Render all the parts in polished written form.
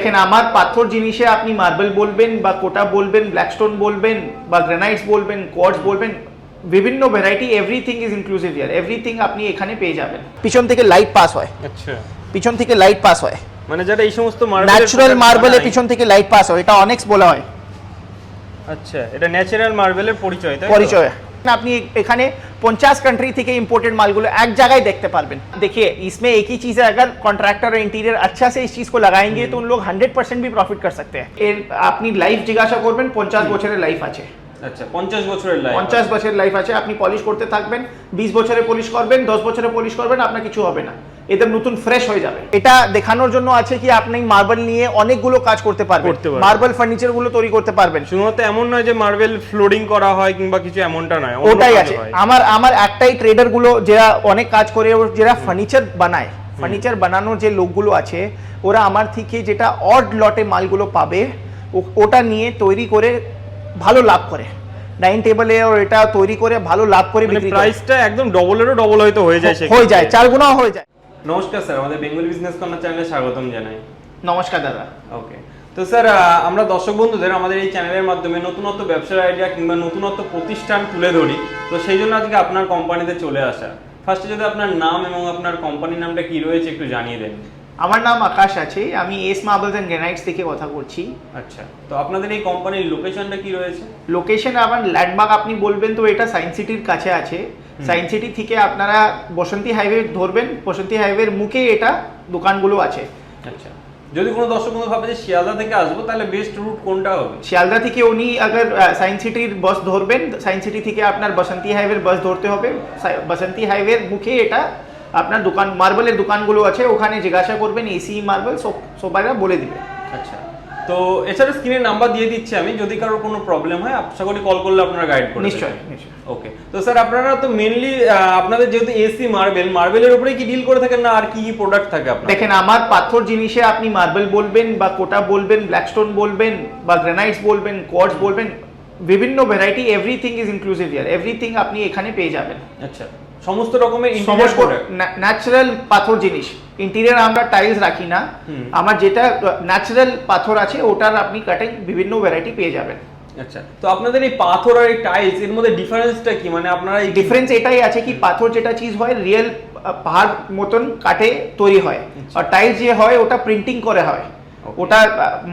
দেখেন আমার পাথর জিনিসে আপনি মার্বেল বলবেন বা কোটা বলবেন, ব্ল্যাকস্টোন বলবেন বা গ্রানাইটস বলবেন, কোয়ার্টজ বলবেন, বিভিন্ন variety, everything is inclusive here. Everything আপনি এখানে পেয়ে যাবেন। পিছন থেকে লাইট পাস হয়। আচ্ছা, পিছন থেকে লাইট পাস হয়, মানে যেটা এই সমস্ত মার্বেল ন্যাচারাল মার্বেলের পিছন থেকে লাইট পাস হয়, এটা অনেক্স বলা হয়। আচ্ছা, এটা ন্যাচারাল মার্বেলের পরিচয়, তাই তো? পরিচয়। আপনি এখানে 50 कंट्री থেকে ইম্পোর্টেড মালগুলো এক জায়গায় দেখতে পারবেন। देखिए इसमें एक ही चीज है, अगर कॉन्ट्रैक्टर और इंटीरियर अच्छा से इस चीज को लगाएंगे तो उन लोग 100% भी प्रॉफिट कर सकते हैं। এর আপনি লাইফ জিজ্ঞাসা করবেন, 50 বছরের লাইফ আছে। আচ্ছা, 50 বছরের লাইফ, 50 বছরের লাইফ আছে। আপনি পলিশ করতে থাকবেন, 20 বছরে পলিশ করবেন, 10 বছরে পলিশ করবেন, আপনার কিছু হবে না, একদম নতুন ফ্রেশ হয়ে যাবে। এটা দেখানোর জন্য আছে কি আপনি মার্বেল নিয়ে অনেকগুলো কাজ করতে পারবেন, মার্বেল ফার্নিচার গুলো তৈরি করতে পারবেন। শুধুমাত্র এমন নয় যে মার্বেল ফ্লোরিং করা হয় কিংবা কিছু, এমনটা নয়, ওটাই আছে। আমার একটাই ট্রেডার গুলো যারা অনেক কাজ করে, যারা ফার্নিচার বানায়, ফার্নিচার বানানোর যে লোকগুলো আছে, ওরা আমার থেকে যেটা অড লটে মালগুলো পাবে ওটা নিয়ে তৈরি করে ভালো লাভ করে, ডাইনিং টেবিলে এটা তৈরি করে ভালো লাভ করে বিক্রি করে। প্রাইসটা একদম ডবলেরও ডবল হয়তো হয়ে যায়, হয়ে যায়, 4 গুণা হয়ে যায়। নমস্কার স্যার, আমাদের বেঙ্গল বিজনেস কর্নার চ্যানেলে স্বাগতম জানাই। নমস্কার দাদা। ওকে, তো স্যার আমরা দর্শক বন্ধুদের আমাদের এই চ্যানেলের মাধ্যমে নতুনত্ব ব্যবসার আইডিয়া কিংবা নতুনত্ব প্রতিষ্ঠান তুলে ধরি, তো সেই জন্য আজকে আপনার কোম্পানিতে চলে আসা। ফার্স্টে যদি আপনার নাম এবং আপনার কোম্পানির নামটা কি রয়েছে একটু জানিয়ে দেন। আমার নাম আকাশ আছে, আমি এস মার্বেলস এন্ড গ্রানাইটস থেকে কথা বলছি। আচ্ছা, তো আপনাদের এই কোম্পানির লোকেশনটা কি রয়েছে? লোকেশন আমার ল্যান্ডমার্ক আপনি বলবেন তো এটা সায়েন্স সিটির কাছে আছে। সায়েন্স সিটি থেকে আপনারা বসন্তী হাইওয়ে ধরবেন, বসন্তী হাইওয়ের মুখে এটা দোকানগুলো আছে। আচ্ছা, যদি কোনো দর্শক বন্ধু ভাবে যে শিয়ালদা থেকে আসবো তাহলে বেস্ট রুট কোনটা হবে? শিয়ালদা থেকে উনি আগার সায়েন্স সিটির বাস ধরবেন, সায়েন্স সিটি থেকে আপনার বসন্তী হাইওয়ের বাস ধরতে হবে। বসন্তী হাইওয়ের মুখে এটা আপনার দোকান, মার্বেলের দোকানগুলো আছে, ওখানে জিজ্ঞাসা করবেন এসি মার্বেল, সবাই বলে দিবে। আচ্ছা, তো এছাড়া স্ক্রিনে নাম্বার দিয়ে দিচ্ছি আমি, যদি কারোর কোনো প্রবলেম হয় আশা করি কল করলে আপনারা গাইড করবেন। নিশ্চয়ই নিশ্চয়ই। ওকে, তো স্যার আপনারা তো মেইনলি আপনাদের যেহেতু এসি মার্বেলের উপরে কি ডিল করে থাকেন না আর কি কি প্রোডাক্ট থাকে আপনাদের? দেখেন আমার পাথর জিনিসে আপনি মার্বেল বলবেন বা কোটা বলবেন, ব্ল্যাকস্টোন বলবেন বা গ্রানাইটস বলবেন, কোয়ার্টজ বলবেন, বিভিন্ন variety, everything is inclusive here. Everything আপনি এখানে পেয়ে যাবেন। আচ্ছা, সমস্ত রকমের সমস্ত ন্যাচারাল পাথর জিনিস। ইন্টেরিয়র আমরা টাইলস রাখি না, আমার যেটা ন্যাচারাল পাথর আছে ওটার আপনি কাটিং বিভিন্ন ভ্যারাইটি পেয়ে যাবেন। আচ্ছা, তো আপনাদের এই পাথর আর এই টাইলস এর মধ্যে ডিফারেন্সটা কি? মানে আপনারা এই ডিফারেন্স এটাই আছে কি পাথর যেটা চিজ হয় রিয়েল পাহাড় মতন কাটে তৈরি হয়, আর টাইলস যে হয় ওটা প্রিন্টিং করে হয়, ওটা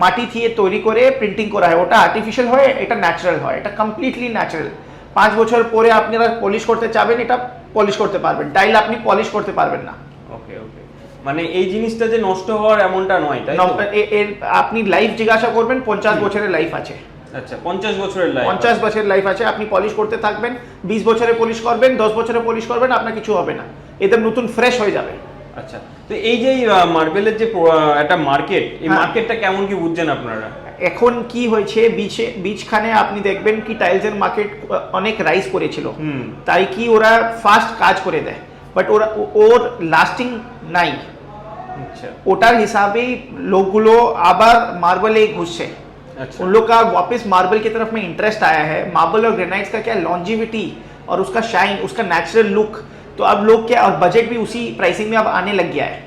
মাটি দিয়ে তৈরি করে প্রিন্টিং করা হয়, ওটা আর্টিফিশিয়াল হয়, এটা ন্যাচারাল হয়, এটা কমপ্লিটলি ন্যাচারাল। 5 বছর পরে আপনারা পলিশ করতে চাবেন, এটা পলিশ করতে পারবেন, টাইল আপনি পলিশ করতে পারবেন না। ওকে ওকে, মানে এই জিনিসটা যে নষ্ট হওয়ার এমনটা নয়, তাই তো? আপনি লাইফ জিজ্ঞাসা করবেন, 50 বছরের লাইফ আছে। আচ্ছা, 50 বছরের লাইফ, 50 বছরের লাইফ আছে। আপনি পলিশ করতে থাকবেন, 20 বছরে পলিশ করবেন, 10 বছরে পলিশ করবেন, আপনার কিছু হবে না, একদম নতুন ফ্রেশ হয়ে যাবে। আচ্ছা, তো এই যে মার্বেলের যে একটা মার্কেট, এই মার্কেটটা কেমন কি বুঝছেন আপনারা? এখন কি হয়েছে, বীজখানে আপনি দেখবেন কি টাইলসের মার্কেট অনেক রাইজ করেছিল, তাই কি ওরা ফাস্ট কাজ করে দেয়, বাট ওর লাস্টিং নাই। अच्छा, ওটার হিসাবেই लोगগুলো আবার মার্বেলে ঘুরছে। अच्छा, उन लोग का वापस मार्बल की तरफ में इंटरेस्ट आया है। मार्बल और ग्रेनाइट्स का क्या लॉन्जिविटी और उसका शाइन, उसका नेचुरल लुक, तो अब लोग क्या, और बजट भी उसी प्राइसिंग में अब आने लग गया है।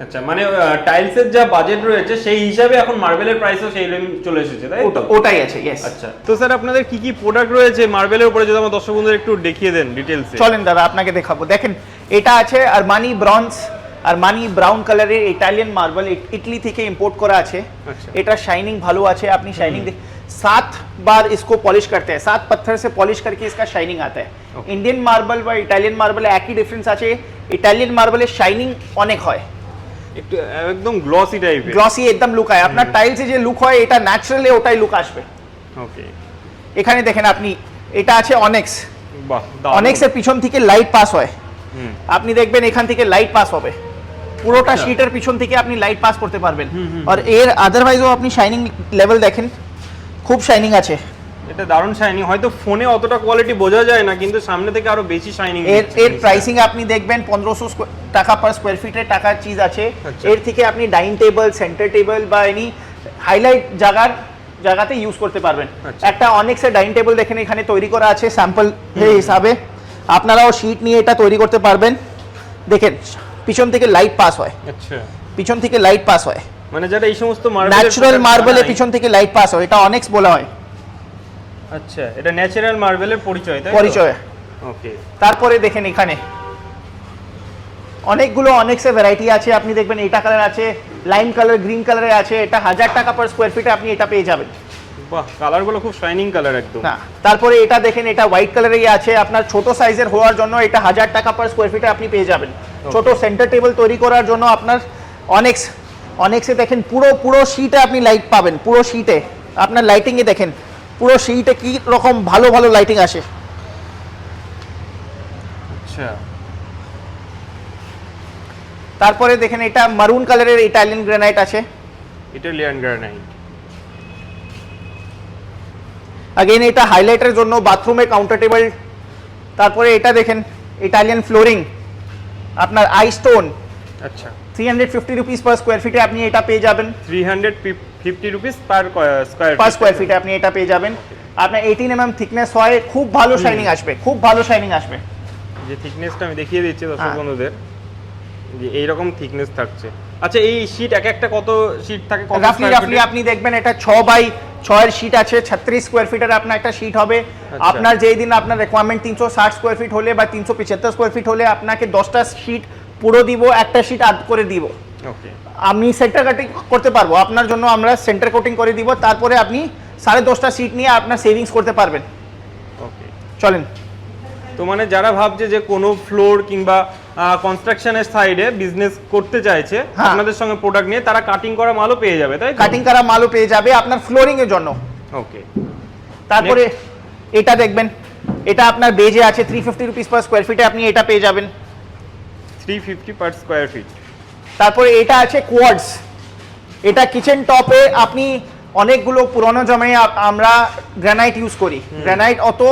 আচ্ছা, মানে টাইলসের যা বাজেট রয়েছে সেই হিসাবে এখন মার্বেলের প্রাইসও সেই চলে এসেছে, তাই তো? ওটাই আছে, यस। আচ্ছা, তো স্যার আপনাদের কি কি প্রোডাক্ট রয়েছে মার্বেলের উপরে, যদি আমার দর্শক বন্ধুদের একটু দেখিয়ে দেন ডিটেইলসে। চলেন দাদা আপনাকে দেখাবো। দেখেন এটা আছে আরমানি ব্রঞ্জ, আরমানি ব্রাউন কালারের ইটালিয়ান মার্বেল, ইটালি থেকে ইম্পোর্ট করা আছে। এটা শাইনিং ভালো আছে, আপনি শাইনিং 7 बार इसको पॉलिश करते हैं, 7 पत्थर से पॉलिश करके इसका शाइनिंग आता है। इंडियन मार्बल বা ইটালিয়ান মার্বেল একই ডিফারেন্স আছে, ইটালিয়ান মার্বেলের শাইনিং অনেক হয়, একটু একদম গ্লসি টাইপের, গ্লসি একদম লুক হয়। আপনার টাইলসে যে লুক হয় এটা ন্যাচারালি ওটাই লুক আসবে। ওকে, এখানে দেখেন আপনি, এটা আছে অনেক্স। বাহ, অনেক্সের পিছন থেকে লাইট পাস হয়, আপনি দেখবেন এখান থেকে লাইট পাস হবে, পুরোটা শীটের পিছন থেকে আপনি লাইট পাস করতে পারবেন। আর এর আদারওয়াইজও আপনি শাইনিং লেভেল দেখেন, খুব শাইনিং আছে। এটা দারুণ শাইনিং, হয়তো ফোনে অতটা কোয়ালিটি বোঝা যায় না, কিন্তু সামনে থেকে আরো বেশি শাইনিং। এর প্রাইসিং আপনি দেখবেন 1500 টাকা পার স্কয়ার ফিটের টাকার চিজ আছে। এর থেকে আপনি ডাইনিং টেবিল, সেন্টার টেবিল বা এনি হাইলাইট জায়গাতে ইউজ করতে পারবেন। একটা অনেক্সের ডাইনিং টেবিল দেখেন এখানে তৈরি করা আছে স্যাম্পল হিসাবে, আপনারাও শীট নিয়ে এটা তৈরি করতে পারবেন। দেখেন পিছন থেকে লাইট পাস হয়, আচ্ছা, পিছন থেকে লাইট পাস হয়, মানে যেটা এই সমস্ত ন্যাচারাল মার্বেলের পিছন থেকে লাইট পাস হয়, এটা অনেক্স বলা হয়। আচ্ছা, এটা ন্যাচারাল মার্বেলের পরিচয়, তাই তো? পরিচয়। ওকে। তারপরে দেখেন এখানে অনেকগুলো অনেক্সের ভ্যারাইটি আছে, আপনি দেখবেন এটা কালার আছে, লাইম কালার, গ্রিন কালারে আছে, এটা 1000 টাকা পার স্কোয়ার ফিটে আপনি এটা পেয়ে যাবেন। বাহ, কালারগুলো খুব শাইনিং কালার একদম। না, তারপরে এটা দেখেন, এটা হোয়াইট কালারেই আছে, আপনার ছোট সাইজের হওয়ার জন্য এটা 1000 টাকা পার স্কোয়ার ফিটে আপনি পেয়ে যাবেন। ছোট সেন্টার টেবিল তৈরি করার জন্য আপনার অনেক্সে দেখেন পুরো শীটে আপনি লাইট পাবেন, পুরো শীটে আপনার লাইটিংয়ে দেখেন পুরো শীটে কি রকম ভালো ভালো লাইটিং আসে। আচ্ছা, তারপরে দেখেন এটা মারুন কালারের ইটালিয়ান গ্রানাইট আছে, ইটালিয়ান গ্রানাইট। अगेन এটা হাইলাইটের জন্য বাথরুমে কাউন্টার টেবিল। তারপরে এটা দেখেন ইটালিয়ান ফ্লোরিং, আপনার আই স্টোন। আচ্ছা, 350 রুপিস পার স্কোয়ার ফিটে আপনি এটা পেয়ে যাবেন। 350 রুপিস পার স্কোয়ার ফিটে আপনি এটা পেয়ে যাবেন। আপনার 18 mm থিকনেস হয়, খুব ভালো শাইনিং আসবে, খুব ভালো শাইনিং আসবে। যে থিকনেসটা আমি দেখিয়ে দিচ্ছি দর্শক হ্যাঁ। বন্ধুদের, যে এইরকম থিকনেস থাকছে। আচ্ছা, এই শীট একটা কত শীট থাকে? কত রাফলি আপনি দেখবেন এটা 6x6 এর শীট আছে, 36 স্কোয়ার ফিটের আপনার একটা শীট হবে। আচ্ছা। আপনার যেই দিন আপনার রিকোয়ারমেন্ট 360 স্কোয়ার ফিট হলে বা 375 স্কোয়ার ফিট হলে আপনাকে 10টা শীট পুরো দিব, একটা শীট আধ করে দিব। ওকে। আমি সেন্টার কাটিং করতে পারবো আপনার জন্য, আমরা সেন্টার কোটিং করে দিব, তারপরে আপনি 10.5টা শীট নিয়ে আপনার সেভিংস করতে পারবেন। ওকে, চলেন। তো মানে যারা ভাবছে যে কোনো ফ্লোর কিংবা কনস্ট্রাকশনের সাইডে বিজনেস করতে চাইছে হ্যাঁ। আপনাদের সঙ্গে প্রোডাক্ট নিয়ে, তারা কাটিং করা মালও পেয়ে যাবে, তাই তো? কাটিং করা মালও পেয়ে যাবে আপনার ফ্লোরিং এর জন্য। ওকে। তারপরে এটা দেখবেন, এটা আপনার বেজে আছে 350 রুপিস পার স্কোয়ার ফিটে আপনি এটা পেয়ে যাবেন। 350 পার স্কোয়ার ফিট। তারপরে এটা আছে কোয়ার্টজ, এটা কিচেন টপে আপনি অনেকগুলো পুরনো জমায় আমরা গ্রানাইট ইউজ করি, গ্রানাইট অত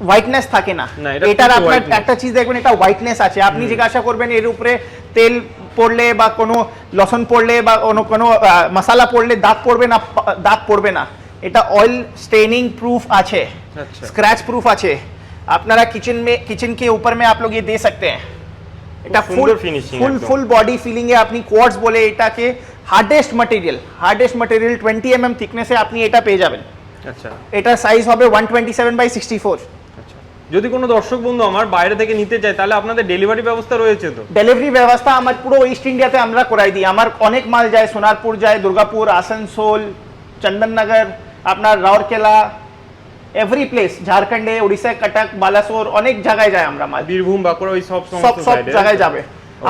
হোয়াইটনেস থাকে না, না, এটার খুব আপনার whiteness। একটা চিজ দেখবেন এটা হোয়াইটনেস আছে। আপনি জিজ্ঞাসা করবেন এর উপরে তেল পড়লে বা কোনো লসন পড়লে বা কোনো মশলা পড়লে দাগ পড়বে না, এটা অয়েল स्टेनिंग प्रूफ আছে, अच्छा। स्क्रैच प्रूफ আছে। আপনারা किचन के ऊपर में आप लोग ये दे सकते हैं। এটা ফুল সুন্দর finishing একদম। ফুল বডি ফিলিং এ আপনি কোয়ার্টজ বলে এটাকে হার্ডেস্ট ম্যাটেরিয়াল 20 mm থিকনেসে আপনি এটা পেয়ে যাবেন। আচ্ছা, এটা সাইজ হবে 127/64। আচ্ছা। যদি কোনো দর্শক বন্ধু আমার বাইরে থেকে নিতে চায়, তাহলে আপনাদের ডেলিভারি ব্যবস্থা রয়েছে তো? ডেলিভারি ব্যবস্থা আমার পুরো ইস্ট ইন্ডিয়াতে আমরা করাই দিই। আমার অনেক মাল যায়, সোনারপুর যায়, দুর্গাপুর, আসানসোল, চন্দননগর, আপনার রাউরকেলা, এভরি প্লেস, ঝাড়খণ্ডে, উড়িষ্যায়, কটক, বালাসোর, অনেক জায়গায় যায় আমরা মাল। বীরভূম, বাঁকুড়া, ওই সব সব সমস্ত সাইডে জায়গায় যাবে।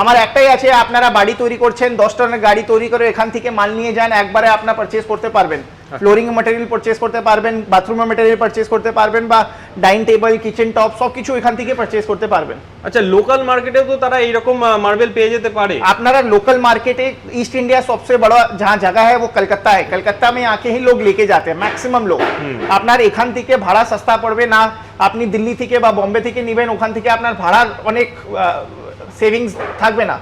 আমার একটাই আছে, আপনারা বাড়ি তৈরি করছেন, 10 টনের গাড়ি তৈরি করে এখান থেকে মাল নিয়ে যান, একবারে আপনার পারচেজ করতে পারবেন। ফ্লোরিং ম্যাটেরিয়াল পারচেজ করতে পারবেন, বাথরুমের ম্যাটেরিয়াল পারচেজ করতে পারবেন, বা ডাইনিং টেবিল, কিচেন টপ সবকিছু এখান থেকে পারচেজ করতে পারবেন। আচ্ছা, লোকাল মার্কেটেও তো তারা এইরকম মার্বেল পেয়ে যেতে পারে? আপনারা लोकल मार्केट है, ईस्ट इंडिया सबसे बड़ा जहाँ जगह है वो कलकत्ता है। कलकत्ता में आके ही लोग लेके जाते हैं मैक्सिमम लोग। আপনার এখান থেকে ভাড়া সস্তা পড়বে না, আপনি দিল্লি থেকে বা বোম্বে থেকে নেবেন, ওখান থেকে আপনার ভাড়ার অনেক সেভিংস থাকবে না,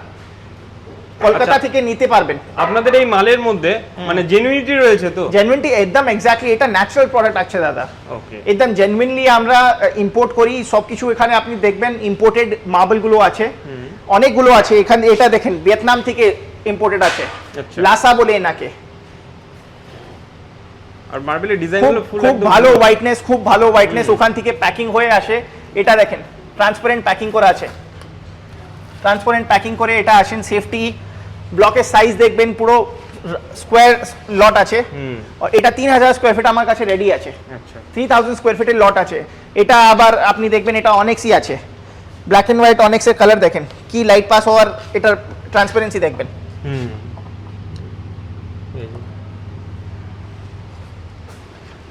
কলকাতা থেকে নিতে পারবেন। আপনাদের এই মালের মধ্যে মানে জেনুইনিটি রয়েছে তো? জেনুইনটি একদম এক্স্যাক্টলি, এটা ন্যাচারাল প্রোডাক্ট আছে দাদা। ওকে। একদম জেনুইনলি আমরা ইম্পোর্ট করি সবকিছু। এখানে আপনি দেখবেন ইম্পোর্টেড মার্বেল গুলো আছে, অনেকগুলো আছে এখানে। এটা দেখেন ভিয়েতনাম থেকে ইম্পোর্টেড আছে, আচ্ছা। লাসা বলে এনাকে। আর মার্বেলের ডিজাইনগুলো ফুল খুব ভালো হোয়াইটনেস, খুব ভালো হোয়াইটনেস ওখান থেকে প্যাকিং হয়ে আসে। এটা দেখেন ট্রান্সপারেন্ট প্যাকিং করা আছে, ট্রান্সপারেন্ট প্যাকিং করে এটা আসেন। সেফটি ব্লকের সাইজ দেখবেন, পুরো স্কোয়ার লট আছে। এটা 3000 স্কোয়ার ফিট আমার কাছে রেডি আছে। আচ্ছা, 3000 স্কোয়ার ফিটের লট আছে। এটা আবার আপনি দেখবেন এটা অনেক্সই আছে, ব্ল্যাক এন্ড হোয়াইট অনেক্সের কালার দেখেন কি লাইট পাস হওয়ার, এটার ট্রান্সপারেন্সি দেখবেন।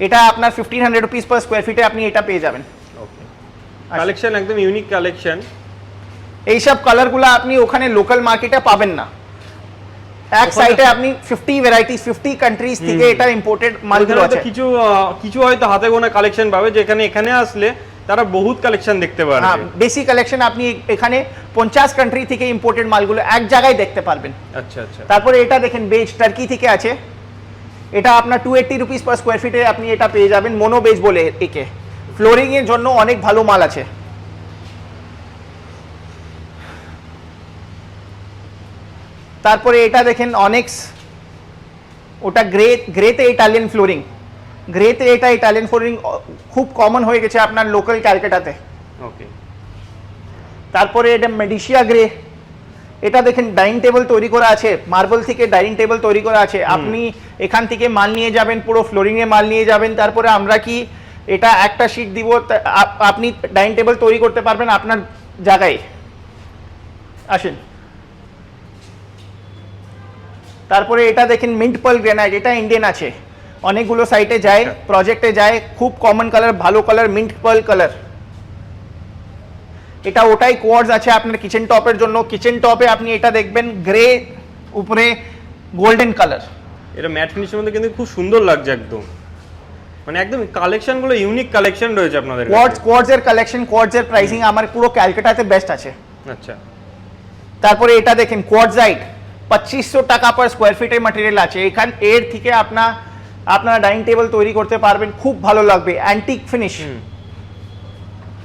এটা আপনার 1500 রুপিস পার স্কোয়ার ফিটে আপনি এটা পেয়ে যাবেন। ওকে। কালেকশন একদম ইউনিক কালেকশন। এইসব কালারগুলো আপনি ওখানে লোকাল মার্কেটে পাবেন না। এক সাইডে আপনি 50 ভ্যারাইটিস 50 কান্ট্রিজ থেকে এটা ইম্পোর্টেড মালগুলো আছে। কিছু হয়তো হাতে গোনা কালেকশন পাবে, যেখানে এখানে আসলে তারা বহুত কালেকশন দেখতে পারবে। হ্যাঁ, বেশি কালেকশন আপনি এখানে 50 কান্ট্রি থেকে ইম্পোর্টেড মালগুলো এক জায়গায় দেখতে পারবেন। আচ্ছা, আচ্ছা। তারপরে এটা দেখেন বেজ টার্কি থেকে আছে, এটা আপনার 280 রুপিস পার স্কোয়ার ফিটে আপনি এটা পেয়ে যাবেন। মোনো বেজ বলে একে। ফ্লোরিং এর জন্য অনেক ভালো মাল আছে। তারপরে এটা দেখেন অনেক্স ওটা গ্রেতে ইটালিয়ান ফ্লোরিং, গ্রেতে এটা ইটালিয়ান ফ্লোরিং খুব কমন হয়ে গেছে আপনার লোকাল ক্যালকাটাতে। ওকে, তারপরে এটা মেডিসিয়া গ্রে, এটা দেখেন ডাইনিং টেবিল তৈরি করা আছে, মার্বেল থেকে ডাইনিং টেবিল তৈরি করা আছে। আপনি এখান থেকে মাল নিয়ে যাবেন, পুরো ফ্লোরিং এ মাল নিয়ে যাবেন, তারপরে আমরা কি এটা একটা শীট দিব, আপনি ডাইনিং টেবিল তৈরি করতে পারবেন আপনার জায়গায়। আসেন, তারপরে এটা দেখেন মিন্ট পার্ল গ্রেনাইট, এটা ইন্ডিয়ান আছে, অনেকগুলো সাইটে যায়, প্রজেক্টে যায়, খুব কমন কালার, ভালো কালার, মিন্ট পার্ল কালার। এটা ওটাই কোয়ার্টজ আছে আপনার কিচেন টপের জন্য। কিচেন টপে আপনি এটা দেখবেন গ্রে উপরে গোল্ডেন কালার। এটা ম্যাট ফিনিশের মধ্যে কিন্তু খুব সুন্দর লাগছে একদম, মানে একদম কালেকশনগুলো ইউনিক কালেকশন রয়েছে আপনাদের কাছে। কোয়ার্টজের কালেকশন, কোয়ার্টজের প্রাইসিং আমার পুরো ক্যালকাটাতে বেস্ট আছে। আচ্ছা, তারপরে এটা দেখেন কোয়ার্টজাইট, 2500 টাকা পার স্কোয়ার ফিটের ম্যাটেরিয়াল আছে। এখান এর থেকে আপনারা ডাইনিং টেবিল তৈরি করতে পারবেন, খুব ভালো লাগবে, অ্যান্টিক ফিনিশ।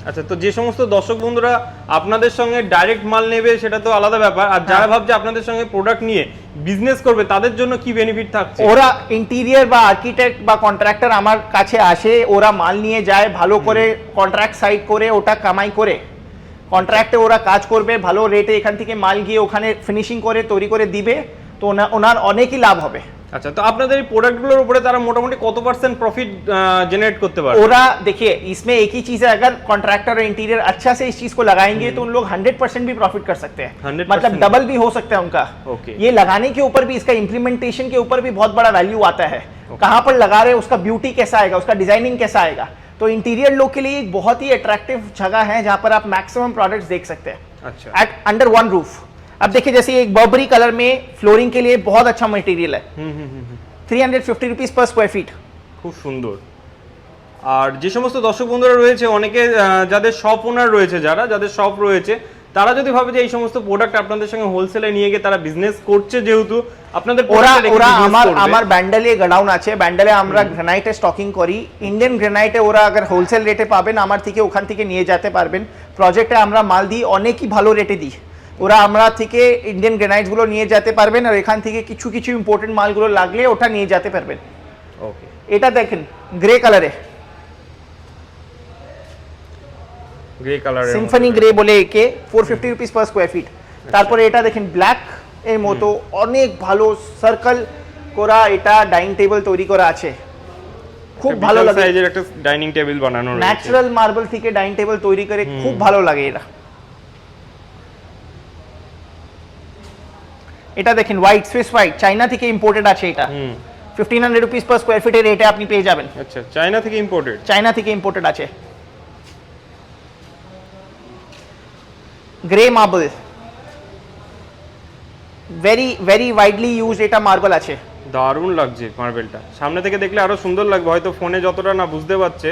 আচ্ছা, তো যে সমস্ত দর্শক বন্ধুরা আপনাদের সঙ্গে ডাইরেক্ট মাল নেবে সেটা তো আলাদা ব্যাপার, আর যারা ভাবছে আপনাদের সঙ্গে প্রোডাক্ট নিয়ে বিজনেস করবে তাদের জন্য কি বেনিফিট থাকছে? ওরা ইন্টেরিয়র বা আর্কিটেক্ট বা কন্ট্রাক্টর আমার কাছে আসে, ওরা মাল নিয়ে যায়, ভালো করে কন্ট্রাক্ট সাইড করে ওটা কামাই করে কন্ট্রাক্টে ওরা কাজ করবে, ভালো রেটে এখান থেকে মাল গিয়ে ওখানে ফিনিশিং করে তৈরি করে দিবে, তো ওনার অনেকই লাভ হবে। আচ্ছা, তো আপনাদের এই প্রোডাক্টগুলোর উপরে তারা মোটামুটি কত % प्रॉफिट जनरेट करते पारे? ओरा देखिए, इसमें एक ही चीज है, अगर कॉन्ट्रैक्टर और इंटीरियर अच्छा से इस चीज को लगाएंगे तो उन लोग 100% भी प्रॉफिट कर सकते हैं, 100% मतलब डबल भी हो सकता है उनका। Okay. ये लगाने के ऊपर भी, इसका इम्प्लीमेंटेशन के ऊपर भी बहुत बड़ा वैल्यू आता है। कहाँ पर लगा रहे हैं, उसका ब्यूटी कैसा आएगा, उसका डिजाइनिंग कैसा आएगा। तो इंटीरियर लोग के लिए एक बहुत ही अट्रैक्टिव जगह है जहाँ पर आप मैक्सिमम प्रोडक्ट्स देख सकते हैं अच्छा, एट अंडर वन रूफ। अब देखिए, जैसे एक बर्बरी कलर में फ्लोरिंग के लिए बहुत अच्छा मटेरियल है, 350 रुपीज पर स्क्वायर फीट। খুব সুন্দর। আর যে সমস্ত দর্শক বন্ধুরা রয়েছে, অনেকে যাদের শপ ওনার রয়েছে, যাদের শপ রয়েছে, তারা যদি ভাবে যে এই সমস্ত প্রোডাক্ট আপনাদের সঙ্গে হোলসেলে নিয়ে গিয়ে তারা বিজনেস করছে, যেহেতু আপনাদের ওরা আমার ব্যান্ডেলে গোডাউন আছে, ব্যান্ডেলে আমরা গ্রানাইটে স্টকিং করি, ইন্ডিয়ান গ্রানাইটে ওরা আগার হোলসেল রেটে পাবেন আমার থেকে, ওখান থেকে নিয়ে যেতে পারবেন। প্রজেক্টে আমরা মাল দিই, অনেকই ভালো রেটে দিই, ওরা আমরা থেকে ইন্ডিয়ান গ্রানাইটসগুলো নিয়ে যেতে পারবেন, আর এখান থেকে কিছু কিছু ইম্পর্টেন্ট মালগুলো লাগলে ওটা নিয়ে যেতে পারবেন। ওকে, এটা দেখেন গ্রে কালারে, গ্রে কালারের সিম্ফনি গ্রে বলে একে, 450 রুপিস পার স্কোয়ার ফিট। তারপরে এটা দেখেন ব্ল্যাক এর মতো অনেক ভালো সার্কেল করা, এটা ডাইনিং টেবিল তৈরি করা আছে, খুব ভালো লাগে। সাইজের একটা ডাইনিং টেবিল বানানো রয়েছে, ন্যাচারাল মার্বেল থেকে ডাইনিং টেবিল তৈরি করে খুব ভালো লাগে এটা। এটা দেখেন হোয়াইট, সুইস হোয়াইট, চায়না থেকে ইম্পোর্টেড আছে এটা, 1500 রুপিস পার স্কোয়ার ফিটের রেটে আপনি পেয়ে যাবেন। আচ্ছা, চায়না থেকে ইম্পোর্টেড, চায়না থেকে ইম্পোর্টেড আছে। Grey marble, very very widely use এটা মার্বেল আছে। দারুণ লাগছে মার্বেলটা, সামনে থেকে দেখলে আরো সুন্দর লাগবে, হয়তো ফোনে যতটা না বুঝতে পারছে,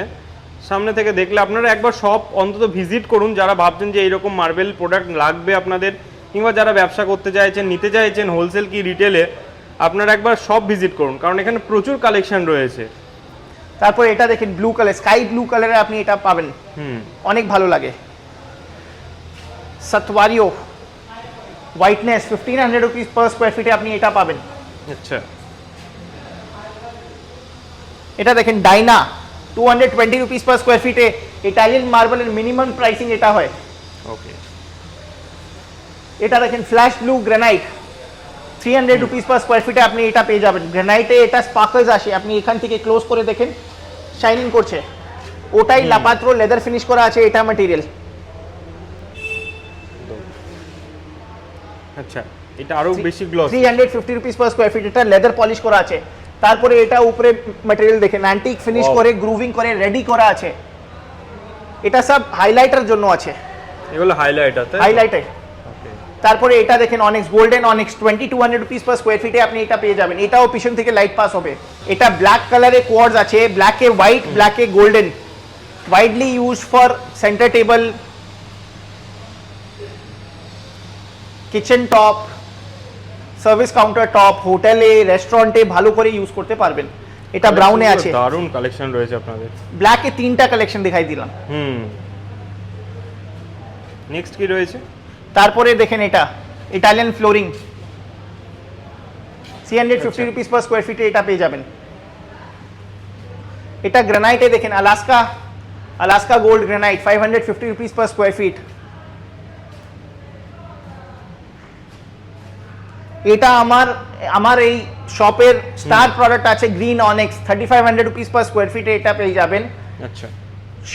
সামনে থেকে দেখলে আপনারা একবার শপ অন্তত ভিজিট করুন, যারা ভাবছেন যে এইরকম মার্বেল প্রোডাক্ট লাগবে আপনাদের, কিংবা যারা ব্যবসা করতে চাইছেন, নিতে চাইছেন হোলসেল কি রিটেলে, আপনারা একবার শপ ভিজিট করুন, কারণ এখানে প্রচুর কালেকশন রয়েছে। তারপর এটা দেখেন ব্লু কালার, স্কাই ব্লু কালারে আপনি এটা পাবেন, অনেক ভালো লাগে। সতওয়ারিও হোয়াইটনেস, 1500 রুপিস পার স্কোয়ার ফিটে আপনি এটা পাবেন। আচ্ছা, এটা দেখেন ডাইনা, 220 রুপিস পার স্কোয়ার ফিটে, ইটালিয়ান মার্বেলের মিনিমাম প্রাইসিং এটা হয়। ওকে, এটা দেখেন flash blue granite, 300 rupees per square ফিটে আপনি এটা পেয়ে যাবেন। গ্রানাইটে এটা স্পার্কলস আসে, আপনি এখান থেকে ক্লোজ করে দেখেন শাইনিং করছে, ওটাই লাপাত্রো লেদার ফিনিশ করা আছে এটা ম্যাটেরিয়াল। আচ্ছা, এটা আরো বেশি gloss, 350 rupees per square fit, এটা লেদার পলিশ করা আছে। তারপরে এটা উপরে ম্যাটেরিয়াল দেখেন অ্যান্টিক ফিনিশ করে, গ্রুভিং করে রেডি করা আছে, এটা সব হাইলাইটার জন্য আছে, এগুলো হাইলাইটার, তাই হাইলাইটার। তারপরে এটা দেখেন অনেক্স গোল্ডেন অনেক্স, 2200 রুপিস পার স্কোয়ার ফিটে আপনি এটা পেয়ে যাবেন। এটাও পিছন থেকে লাইট পাস হবে। এটা ব্ল্যাক কালারে কোয়ার্টজ আছে, ব্ল্যাকে হোয়াইট, ব্ল্যাকে golden, widely use for center table, kitchen top, service counter top, হোটেলে, রেস্টুরেন্টে ভালো করে ইউজ করতে পারবেন। এটা ব্রাউনে আছে, দারুণ কালেকশন রয়েছে আপনাদের। ব্ল্যাকে 3টা কালেকশন দেখাই দিলাম। নেক্সট কি রয়েছে? তারপরে দেখেন এটা Italian flooring, 350 rupees per square ফিটে এটা পেয়ে যাবেন। এটা গ্রানাইটে দেখেন, Alaska gold granite 550 rupees per square fit. এটা আমার এই শপের স্টার প্রোডাক্ট আছে গ্রিন অনেক্স 3500 রুপিস পার স্কোয়ার ফিটে এটা পেয়ে যাবেন। আচ্ছা,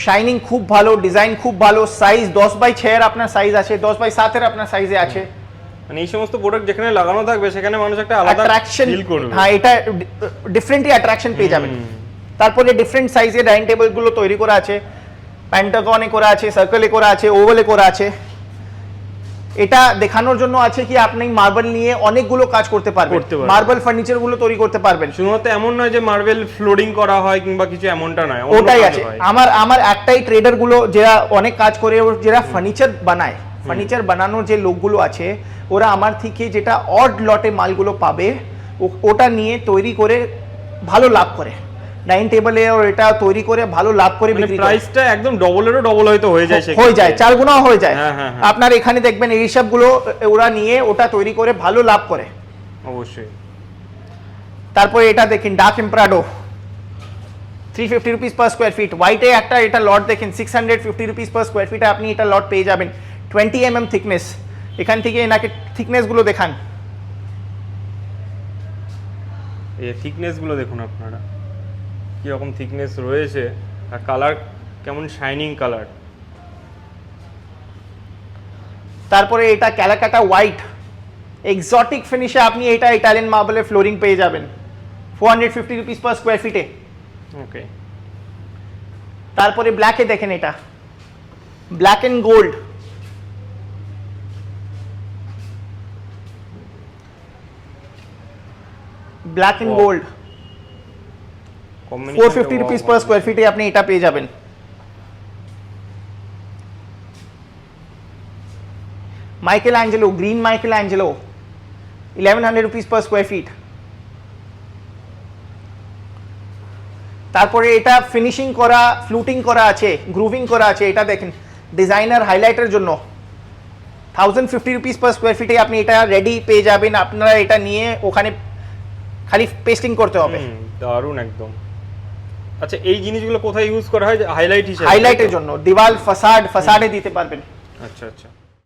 শাইনিং খুব ভালো, ডিজাইন খুব ভালো, সাইজ 10x6 এর আপনার সাইজ আছে, 10x7 এর আপনার সাইজে আছে। মানে এই সমস্ত প্রোডাক্ট যেখানে লাগানো থাকবে সেখানে মানুষ একটা আলাদা অ্যাট্রাকশন ফিল করবে। হ্যাঁ, এটা ডিফারেন্টলি অ্যাট্রাকশন পেয়ে যাবেন। তারপরে ডিফারেন্ট সাইজের ডাইনিং টেবিল গুলো তৈরি করা আছে, প্যান্টাগনে করা আছে, সার্কেলে করা আছে, ওভালে করা আছে। এটা দেখানোর জন্য আছে কি আপনি মার্বেল নিয়ে অনেকগুলো কাজ করতে পারবেন, মার্বেল ফার্নিচার গুলো তৈরি করতে পারবেন। শুধুমাত্র এমন নয় যে মার্বেল ফ্লোরিং করা হয় কিংবা কিছু, এমনটা নয়, ওটাই আছে। আমার একটাই ট্রেডার গুলো যারা অনেক কাজ করে, যারা ফার্নিচার বানায়, ফার্নিচার বানানোর যে লোকগুলো আছে ওরা আমার থেকে যেটা অড লটে মালগুলো পাবে ওটা নিয়ে তৈরি করে ভালো লাভ করে, ডাইনিং টেবিলে এটা তৈরি করে ভালো লাভ করে বিক্রি করে। প্রাইসটা একদম ডবলেরও ডবল হয়তো হয়ে যায়, হয়ে যায়, 4 গুণাও হয়ে যায়। হ্যাঁ। আপনার এখানে দেখবেন এই সবগুলো ওরা নিয়ে ওটা তৈরি করে ভালো লাভ করে অবশ্যই। তারপরে এটা দেখেন dark emperador 350 rupees per square feet. হোয়াইটে একটা এটা লট দেখেন 650 রুপিস পার স্কোয়ার ফিটে আপনি এটা লট পেয়ে যাবেন। 20 mm থিকনেস। এখান থেকে এনাকে থিকনেস গুলো দেখান, এই থিকনেস গুলো দেখুন আপনারা কি রকম থিকনেস রয়েছে, আর কালার কেমন শাইনিং কালার। তারপরে এটা ক্যালাকাটা হোয়াইট এক্সোটিক ফিনিশে আপনি এটা ইটালিয়ান মার্বেলের ফ্লোরিং পেয়ে যাবেন 450 রুপিস পার স্কোয়ার ফিটে। ওকে। তারপরে ব্ল্যাকে দেখেন, এটা black and gold, black and gold 450 rupees per square ফিটে আপনি এটা পেয়ে যাবেন। Michael Angelo green Michael Angelo 1100 rupees per square feet. তারপরে এটা ফিনিশিং করা, ফ্লুটিং করা আছে, গ্রুভিং করা আছে। এটা দেখেন ডিজাইনার হাইলাইটের জন্য 1050 রুপিস পার স্কোয়ার ফিটে আপনি এটা রেডি পেয়ে যাবেন। আপনারা এটা নিয়ে ওখানে খালি পেস্টিং করতে হবে। দারুণ একদম। আচ্ছা, এই জিনিসগুলো কোথায় ইউজ করা হয়? হাইলাইট হিসেবে, হাইলাইটের জন্য, দেওয়াল ফাসাডে দিতে পারবেন। আচ্ছা আচ্ছা।